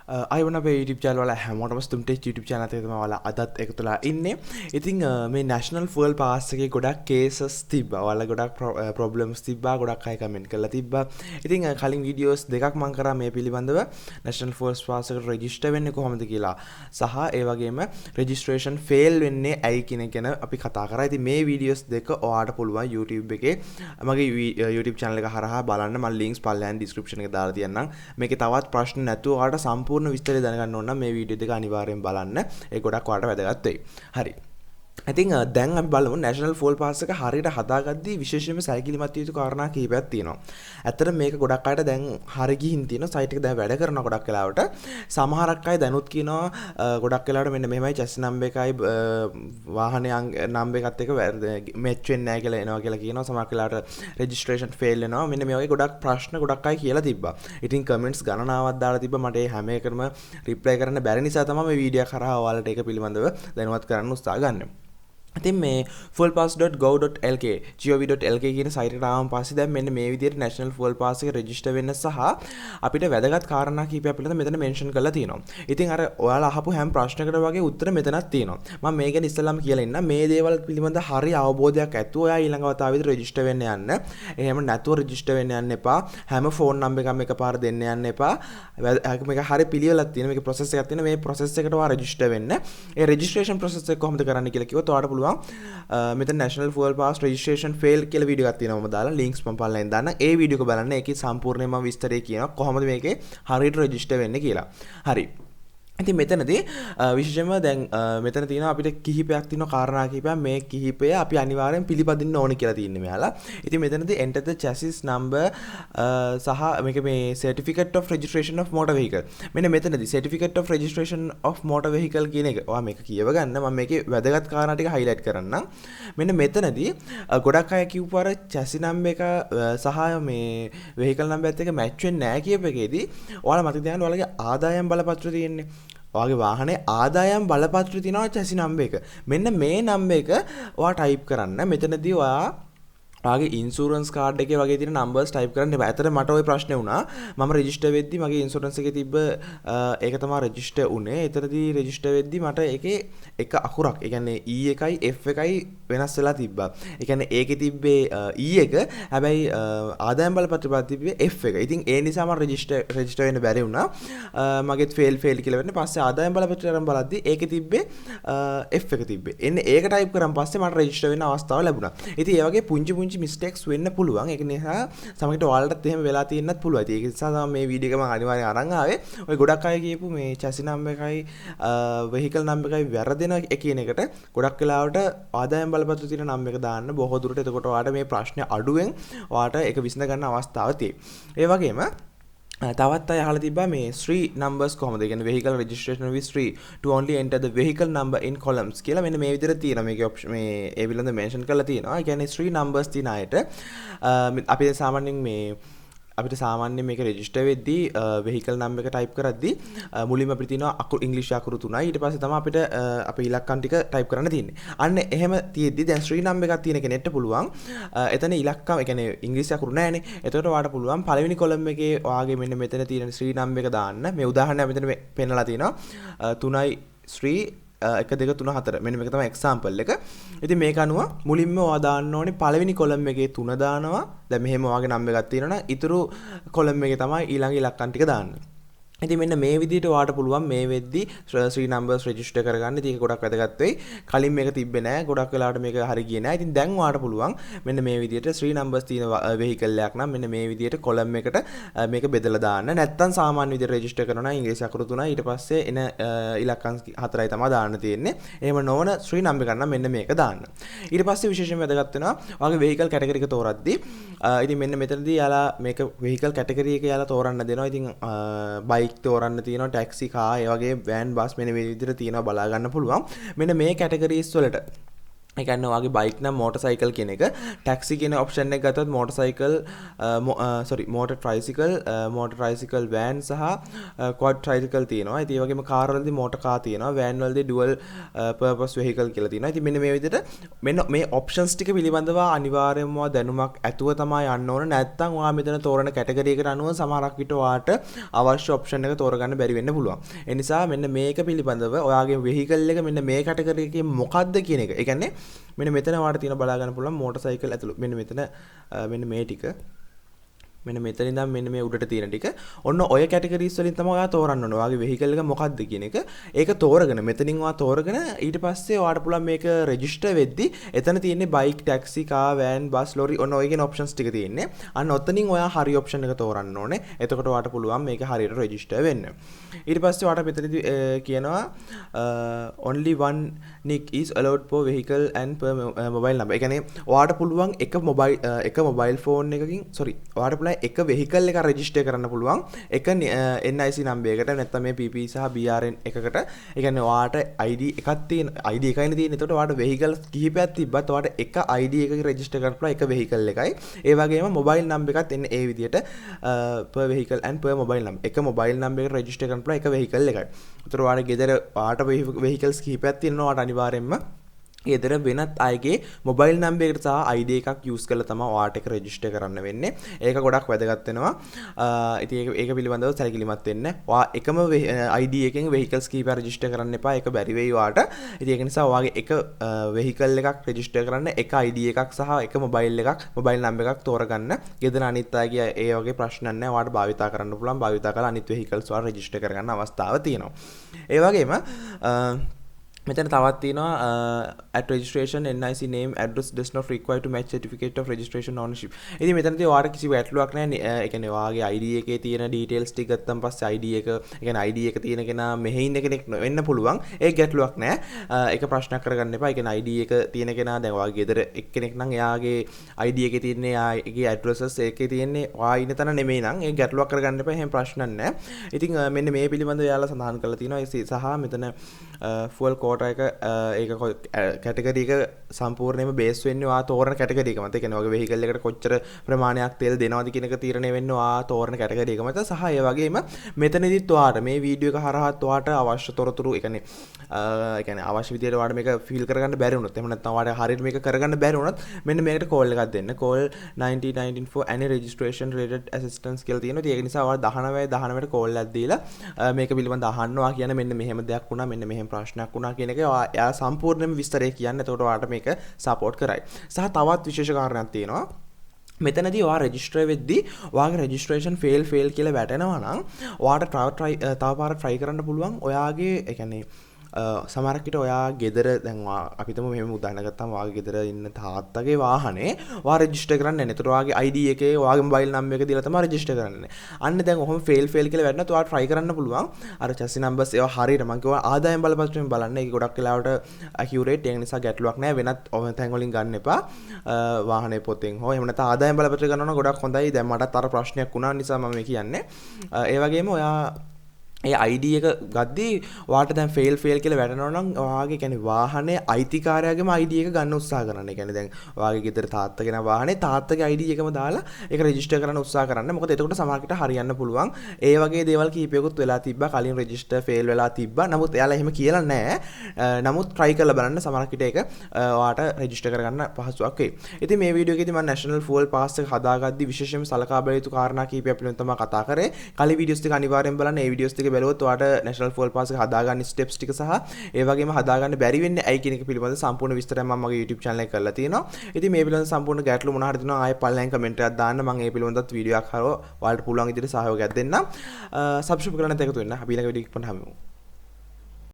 අයිවන අපේ YouTube channel වල හැමෝටම sithumtech YouTube channel එකේ තමයි ඔයාලා අදත් එකතුලා ඉන්නේ. ඉතින් මේ national fuel pass එකේ ගොඩක් cases තිබ්බා. ඔයාලා ගොඩක් problems තිබ්බා. ගොඩක් අය comment කරලා තිබ්බා. ඉතින් කලින් videos දෙකක් මම කරා මේ පිළිබඳව national fuel pass එකට register වෙන්නේ කොහොමද කියලා සහ ඒ වගේම registration fail වෙන්නේ ඇයි කියන එක ගැන අපි කතා කරා. ඉතින් මේ videos දෙක ඔයාලට පුළුවන් YouTube එකේ මගේ YouTube channel එක හරහා බලන්න. මම links පල්ලෙහාන් description එකේ දාලා තියන්නම්. මේකේ තවත් ප්‍රශ්න නැතුව ඔයාලට සම්පූර්ණ විස්තරය දැනගන්න ඕන නම් මේ වීඩියෝ දෙක අනිවාර්යෙන් බලන්න. ඒක ගොඩක් ඔයාලට වැදගත් වෙයි. හරි. ඉතින් දැන් අපි බලමු national fuel pass එක හරියට හදාගද්දී විශේෂයෙන්ම සැලකිලිමත් යුතු කාරණා කිහිපයක් තියෙනවා. ඇත්තට මේක ගොඩක් අයට දැන් හරි ගිහින් තියෙනවා. සයිට් එක දැන් වැඩ කරනවා ගොඩක් වෙලාවට. සමහරක් අය දැනුත් කියනවා ගොඩක් වෙලාවට මෙන්න මෙහෙමයි chassis number එකයි වාහනයේ number එකත් එක්ක match වෙන්නේ නැහැ කියලා එනවා කියලා කියනවා. සමහරක් වෙලාවට registration fail වෙනවා. මෙන්න මේ වගේ ගොඩක් ප්‍රශ්න ගොඩක් අය කියලා තිබ්බා. ඉතින් comments ගණනාවක් දාලා තිබ්බා. මට මේ හැම එකටම reply කරන්න බැරි නිසා තමයි මේ වීඩියෝ කරා ඔයාලට ඒක පිළිබඳව දැනුවත් කරන්න උත්සාහ ගන්නෙ. ඉතින් මේ fuel.gov.lk gov.lk කියන සයිට් එකට ආවම පස්සේ දැන් මෙන්න මේ විදිහට national fuel pass එක register වෙන්න සහ අපිට වැදගත් කාරණා කීපයක් පිළිබඳව මෙතන mention කරලා තියෙනවා. ඉතින් අර ඔයාලා අහපු හැම ප්‍රශ්නයකට වගේ උත්තර මෙතනක් තියෙනවා. මම මේ ගැන ඉස්සෙල්ලාම කියලා ඉන්නම්. මේ දේවල් පිළිබඳව හරි අවබෝධයක් ඇතුව ඔයා ඊළඟ වතාවෙදි register වෙන්න යන්න. එහෙම නැතුව register වෙන්න යන්න එපා. හැම phone number එකම එකපාර දෙන්න යන්න එපා. මේක හරි පිළිවෙලක් තියෙනවා. මේක process එකක් තියෙනවා. මේ process එකට ඔයා register වෙන්න. ඒ registration process එක කොහොමද කරන්න කියලා කිව්වොත් ඔයාලට මෙතන national fuel pass registration fail කියලා වීඩියෝ එකක් තියෙනවා. මම දාලා links මම පල්ලෙන් දාන්න. ඒ වීඩියෝ එක බලන්න. ඒකේ සම්පූර්ණයෙන්ම විස්තරය කියනවා කොහොමද මේකේ හරියට register වෙන්නේ කියලා. හරි. ඉතින් මෙතනදී විශේෂයෙන්ම දැන් මෙතන තියෙනවා අපිට කිහිපයක් තියෙනවා කාරණා කිහිපයක්. මේ කිහිපය අපි අනිවාර්යෙන් පිළිපදින්න ඕනේ කියලා තියෙන්නේ මෙයාලා. ඉතින් මෙතනදී enter the chassis number සහ මේක මේ certificate of registration of motor vehicle. මෙන්න මෙතනදී certificate of registration of motor vehicle කියන එක. ඔයා මේක කියව ගන්න. මම මේකේ වැදගත් කාරණා ටික highlight කරන්නම්. මෙන්න මෙතනදී ගොඩක් අය කිව්වා අර chassis number එක සහ මේ vehicle number එකත් එක match වෙන්නේ නැහැ කියප එකේදී ඔයාලා මතක තියාගන්න ඔයාලගේ ආදායම් බලපත්‍රය තියෙන්නේ. ඔයාගේ වාහනේ ආදායම් බලපත්‍රය තියෙනවා chassis number එක. මෙන්න මේ number එක ඔයා type කරන්න. මෙතනදී ඔයාගේ ඉන්ෂුරන්ස් කාඩ් එකේ වගේ තියෙන numbers type කරන්න එපා. ඇත්තට මට ওই ප්‍රශ්නේ වුණා. මම register වෙද්දි මගේ ඉන්ෂුරන්ස් එකේ තිබ්බ ඒක තමයි register උනේ. එතනදී register වෙද්දි මට ඒකේ එක අකුරක්. ඒ කියන්නේ E එකයි F එකයි වෙනස් වෙලා තිබ්බා. ඒ කියන්නේ ඒකේ තිබ්බේ E එක. හැබැයි ආදායම් බලපත්‍රය තිබ්බේ F එක. ඉතින් ඒ නිසා මම register වෙන්න බැරි වුණා. මගේත් fail කියලා වෙන්නේ. පස්සේ ආදායම් බලපත්‍රය අරන් බලද්දි ඒකේ තිබ්බේ F එක තිබ්බේ. එන්නේ ඒක type කරන් පස්සේ මට register වෙන්න අවස්ථාව ලැබුණා. ඉතින් ඒ වගේ පුංචි mistakes වෙන්න පුළුවන්. ඒක නිසා සමහරවිට ඔයාලටත් එහෙම වෙලා තියෙන්නත් පුළුවන්. ඒක නිසා තමයි මේ වීඩියෝ එක මම අනිවාර්යෙන් අරන් ආවේ. ඔය ගොඩක් අය කියපු මේ chassis number එකයි vehicle number එකයි වැරදෙන එක කියන එකට ගොඩක් වෙලාවට ආදායම් බලපත්‍රය තියෙන නම් එක දාන්න බොහෝ දුරට. එතකොට ඔයාලට මේ ප්‍රශ්නේ අඩුවෙන් ඔයාලට ඒක විසඳ ගන්න අවස්ථාවක් තියෙයි. ඒ වගේම තවත් අය අහලා තිබ්බා මේ street numbers කොහොමද? ඒ කියන්නේ vehicle registration with street to only enter the vehicle number in columns කියලා මෙන්න මේ විදිහට තියෙනවා. මේකේ ඔප්ෂන් මේ ඒ පිළිබඳව මෙන්ෂන් කරලා තියෙනවා. ඒ කියන්නේ street numbers තියෙන අයට අපි සාමාන්‍යයෙන් අපිට සාමාන්‍යයෙන් මේක රෙජිස්ටර් වෙද්දී vehicle number එක type කරද්දී මුලින්ම අපිට තියෙනවා ඉංග්‍රීසි අකුරු 3යි. ඊට පස්සේ තමයි අපිට අපේ ඉලක්කම් ටික type කරන්න තියෙන්නේ. අන්න එහෙම තියෙද්දි දැන් street number එකක් තියෙන කෙනෙක්ට පුළුවන් එතන ඉලක්කම් ඒ කියන්නේ ඉංග්‍රීසි අකුරු නැහැනේ. එතකොට ඔයාලට පුළුවන් පළවෙනි column එකේ ඔයාගේ මෙන්න මෙතන තියෙන street number එක දාන්න. මේ උදාහරණයක් මෙතන පෙන්නලා තියෙනවා. 3යි street 1 2 3 4 මෙන්න මේක තමයි example එක. ඉතින් මේක අනුව මුලින්ම ඔයා දාන්න ඕනේ පළවෙනි column එකේ 3 දානවා. දැන් මෙහෙම ඔයාගේ number එකක් තියෙනවා නම් ඊතුරු column එකේ තමයි ඊළඟ ඉලක්කම් ටික දාන්න. ඉතින් මෙන්න මේ විදිහට ඔයාලට පුළුවන් මේ වෙද්දි street numbers register කරගන්න. ඉතින් ඒක ගොඩක් වැදගත් වෙයි. කලින් මේක තිබ්බේ නැහැ. ගොඩක් වෙලාවට මේක හරි ගියේ නැහැ. ඉතින් දැන් ඔයාලට පුළුවන් මෙන්න මේ විදිහට street numbers තියෙන vehicle එකක් නම් මෙන්න මේ විදිහට column එකට මේක බෙදලා දාන්න. නැත්තම් සාමාන්‍ය විදිහට register කරනවා නම් ඉංග්‍රීසි අකුරු 3යි ඊට පස්සේ එන ඉලක්කම් 4යි තමයි දාන්න තියෙන්නේ. එහෙම නොවන street number එකක් නම් මෙන්න මේක දාන්න. ඊට පස්සේ විශේෂයෙන් වැදගත් වෙනවා ඔයාගේ vehicle category එක තෝරද්දී ඉතින් මෙන්න මෙතනදී යාලා මේක vehicle category එක යාලා තෝරන්න දෙනවා. ඉතින් bike තෝරන්න තියෙනවා, ටැක්සි, කාර්, ඒ වගේ වෑන්, බස් මෙන්න මේ විදිහට තියෙනවා බලා ගන්න පුළුවන්. මෙන්න මේ කැටගරිස් වලට ඒ කියන්නේ ඔයාගේ බයික් නම් මෝටර්සයිකල් කියන එක, ටැක්සි කියන ඔප්ෂන් එක ගත්තොත් මෝටර්සයිකල් මෝටර් ට්‍රයිසිකල් වෑන් සහ ක්වොඩ් ට්‍රයිසිකල් තියෙනවා. ඉතින් ඒ වගේම කාර් වලදී මෝටර් කාර් තියෙනවා. වෑන් වලදී ඩුවල් පර්පස් වෙහිකල් කියලා තියෙනවා. ඉතින් මෙන්න මේ විදිහට මෙන්න මේ ඔප්ෂන්ස් ටික පිළිබඳව අනිවාර්යයෙන්ම දැනුමක් ඇතුව තමයි යන්න ඕන. නැත්නම් ඔයා මෙතන තෝරන කැටගරි එකට අනුව සමහරක් විට ඔයාට අවශ්‍ය ඔප්ෂන් එක තෝරගන්න බැරි වෙන්න පුළුවන්. ඒ නිසා මෙන්න මේක පිළිබඳව ඔයාගේ වෙහිකල් එක මෙන්න මේ කැටගරි එකේ මොකක්ද කියන එක. ඒ කියන්නේ මෙන්න මෙතන වාට තියෙන බලා ගන්න පුළුවන් මෝටර්සයිකල් ඇතුළු මෙන්න මෙතන මෙන්න මේ ටික මෙන්න මෙතන ඉඳන් මෙන්න මේ උඩට තියෙන ටික ඔන්න ඔය කැටගරිස් වලින් තමයි ඔයා තෝරන්න ඕනේ. ඔයාගේ වෙහිකල් එක මොකක්ද කියන එක. ඒක තෝරගෙන මෙතනින් ඔයා තෝරගෙන ඊට පස්සේ ඔයාට පුළුවන් මේක රෙජිස්ටර් වෙද්දි එතන තියෙන්නේ bike, taxi, car, van, bus, lorry ඔන්න ඔය කියන ඔප්ෂන්ස් ටික තියෙන්නේ. අන්න ඔතනින් ඔයා හරි ඔප්ෂන් එක තෝරන්න ඕනේ. එතකොට ඔයාට පුළුවන් මේක හරියට රෙජිස්ටර් වෙන්න. ඊට පස්සේ ඔයාට මෙතනදී කියනවා only one nick is allowed per vehicle and per mobile number. ඒ කියන්නේ ඔයාට පුළුවන් එක මොබයිල් ෆෝන් එකකින් ඔයාට පුළුවන් එක වෙහිකල් එක රෙජිස්ටර් කරන්න පුළුවන් එක NIC නම්බරයකට නැත්නම් මේ PP සහ BRN එකකට. ඒ කියන්නේ ඔයාට ID එකක් තියෙන ID එකයිනේ තියෙන්නේ. එතකොට ඔයාට වෙහිකල් කිහිපයක් තිබ්බත් ඔයාට එක ID එකකින් රෙජිස්ටර් කරන්න පුළුවන් එක වෙහිකල් එකයි. ඒ වගේම මොබයිල් නම්බර එකත් එන්නේ ඒ විදිහට per vehicle and per mobile number. එක මොබයිල් නම්බර එකට රෙජිස්ටර් කරන්න පුළුවන් එක වෙහිකල් එකයි. ඒතර ඔයාට ගෙදර ඔයාට වෙහිකල්ස් කිහිපයක් තියෙනවා. ඔයාට අනිවාර්යයෙන්ම ගෙදර වෙනත් අයගේ මොබයිල් නම්බරයකට සහ ID එකක් යූස් කරලා තමයි ඔයාට ඒක රෙජිස්ටර් කරන්න වෙන්නේ. ඒක ගොඩක් වැදගත් වෙනවා. ඉතින් ඒක පිළිබඳව සැලකිලිමත් වෙන්න. ඔයා එකම ID එකෙන් vehicles කීපයක් රෙජිස්ටර් කරන්න එපා. ඒක බැරි වෙයි ඔයාට. ඉතින් ඒක නිසා ඔයාගේ එක vehicle එකක් රෙජිස්ටර් කරන්න එක ID එකක් සහ එක මොබයිල් නම්බර එකක් තෝරගන්න. ගෙදර අනිත් අයගේ ඒ වගේ ප්‍රශ්න නැහැ. ඔයාට භාවිතා කරන්න පුළුවන්. භාවිතා කරලා අනිත් vehicles ඔයාලා රෙජිස්ටර් කරගන්න අවස්ථාව තියෙනවා. ඒ වගේම මෙතන තවත් තියෙනවා at registration NIC name address does not require to match certificate of registration ownership. ඉතින් මෙතනදී ඔයාට කිසි ගැටලුවක් නැහැ. ඒ කියන්නේ ඔයාගේ ID එකේ තියෙන details ටික ගත්තන් පස්සේ ID එක, ඒ කියන්නේ ID එක තියෙන කෙනා මෙහෙ ඉන්න කෙනෙක් වෙන්න පුළුවන්. ඒක ගැටලුවක් නැහැ. ඒක ප්‍රශ්නයක් කරගන්න එපා. ඒ කියන්නේ ID එක තියෙන කෙනා දැන් ඔයාගේ ගෙදර එක්කෙනෙක් නම් එයාගේ ID එකේ තියෙන්නේ එයාගේ addresses ඒකේ තියෙන්නේ ඔයා ඉන්න තැන නෙමෙයි නම් ඒක ගැටලුවක් කරගන්න එපා. එහෙම ප්‍රශ්නක් නැහැ. ඉතින් මෙන්න මේ පිළිබඳව එයාලා සඳහන් කරලා තියෙනවා. සහ මෙතන fuel quota එක ඒක කැටගරි එක සම්පූර්ණයෙන්ම බේස් වෙන්නේ ඔයා තෝරන කැටගරි එක මත. ඒ කියන්නේ ඔයාගේ වෙහිකල් එකට කොච්චර ප්‍රමාණයක් තෙල් දෙනවද කියන එක තීරණය වෙන්නේ ඔයා තෝරන කැටගරි එක මත. සහ ඒ වගේම මෙතනදිත් ඔයාට මේ වීඩියෝ එක හරහාත් ඔයාට අවශ්‍ය තොරතුරු ඒ කියන්නේ අවශ්‍ය විදියට ඔයාට මේක ෆීල් කරගන්න බැරි වුණොත්, එහෙම නැත්නම් ඔයාට හරියට මේක කරගන්න බැරි වුණොත් මෙන්න මේකට කෝල් එකක් දෙන්න. call 9019 for any registration related assistance කියලා තියෙනවා. ඒක නිසා ඔයාලා 19 කෝල් එකක් දීලා මේක පිළිබඳව අහනවා කියන මෙන්න මෙහෙම දෙයක් වුණා, මෙන්න මෙහෙම ප්‍රශ්නයක් වුණා කියන එක එයා සම්පූර්ණයෙන්ම විස්තරය කියන්නේ. එතකොට ඔයාලට මේක සපෝට් කරයි. සහ තවත් විශේෂ කාරණයක් තියෙනවා. මෙතනදී ඔයා රෙජිස්ටර් වෙද්දී ඔයාගේ රෙජිස්ට්‍රේෂන් ෆේල් කියලා වැටෙනවා නම් ඔයාට තව පාරක් try කරන්න පුළුවන්. ඔයාගේ ඒ කියන්නේ සමහරක් විට ඔයා ගෙදර දැන් අපිටම මෙහෙම උදාහරණ ගත්තාම ඔයාගේ ගෙදර ඉන්න තාත්තගේ වාහනේ ඔයා රෙජිස්ටර් කරන්නේ නැහැ. ඒතර ඔයාගේ ID එකේ ඔයාගේ මොබයිල් නම්බර එක දීලා තමයි රෙජිස්ටර් කරන්නේ. අන්න දැන් ඔහොම ෆේල් කියලා වැටෙනත් ඔයා try කරන්න පුළුවන්. අර chassis numbers ඒවා හරියට මම කිව්වා ආදායම් බලපත්‍රයෙන් බලන්න. ඒක ගොඩක් වෙලාවට accurate. ඒ නිසා ගැටලුවක් නැහැ. වෙනත් තැන් වලින් ගන්න එපා. වාහනේ පොතෙන් හෝ එහෙම නැත්නම් ආදායම් බලපත්‍රය ගන්නවා නම් ගොඩක් හොඳයි. දැන් මටත් අර ප්‍රශ්නයක් වුණා නිසා මම මේ කියන්නේ. ඒ වගේම ඔයා ඒ ID එක ගද්දී ඔයාට දැන් ෆේල් කියලා වැටෙනවා නම් ඔයාගේ කියන්නේ වාහනේ අයිතිකාරයාගේම ID එක ගන්න උත්සාහ කරන්න. ඒ කියන්නේ දැන් ඔයාගේ ගෙදර තාත්තගේ නම් වාහනේ තාත්තගේ ID එකම දාලා ඒක රෙජිස්ටර් කරන්න උත්සාහ කරන්න. මොකද එතකොට සමහරකට හරියන්න පුළුවන්. ඒ වගේ දේවල් කීපයකුත් වෙලා තිබ්බා. කලින් රෙජිස්ටර් ෆේල් වෙලා තිබ්බා. නමුත් එයාලා එහෙම කියලා නැහැ. නමුත් try කරලා බලන්න සමහරකට ඒක ඔයාට රෙජිස්ටර් කරගන්න පහසුවක් වෙයි. ඉතින් මේ වීඩියෝ එකේදී මම national fuel pass එක හදාගද්දි විශේෂයෙන්ම සලකා බැලිය යුතු කාරණා කීපයක් පිළිබඳව තමයි කතා කරේ. කලින් වීඩියෝස් ටික අනිවාර්යෙන් බලන්න. ඒ වීඩියෝස් ටික බලුවොත් ඔයාට national fuel pass එක හදාගන්න steps ටික සහ ඒ වගේම හදාගන්න බැරි වෙන්නේ ඇයි කියන එක පිළිබඳව සම්පූර්ණ විස්තරයක් මම මගේ YouTube channel එකේ කරලා තියෙනවා. ඉතින් මේ පිළිබඳව සම්පූර්ණ ගැටලු මොනවා හරි තියෙනවා ආයෙ පල්ලෙන් කමෙන්ට් එකක් දාන්න. මම මේ පිළිබඳවත් වීඩියෝ එකක් හරව ඔයාලට පුළුවන් විදිහට සහයෝගයක් දෙන්නම්. subscribe කරන්න නැත්නම් එකතු වෙන්න. අපි ඊළඟ වීඩියෝ එකක් පොන්න හමුවෙමු.